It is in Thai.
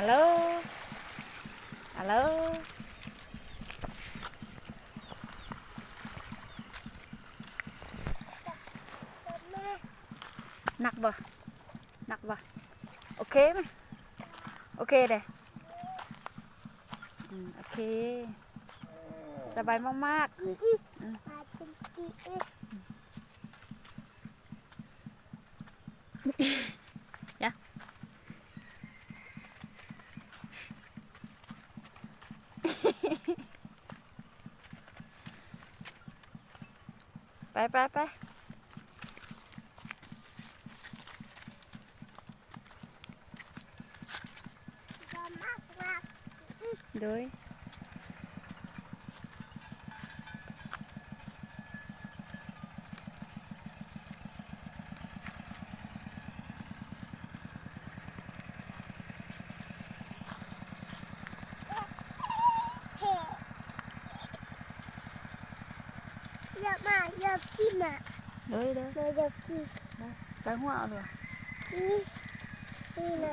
ฮัลโหลฮัลโหลหนักบ่หนักบ่โอเคไหมโอเคเด้โอเคสบายมากๆยะไปโดยอยากมาอยากกินอ่ะโดยอยากกินใส่หัวเอาด้วยนี่นะ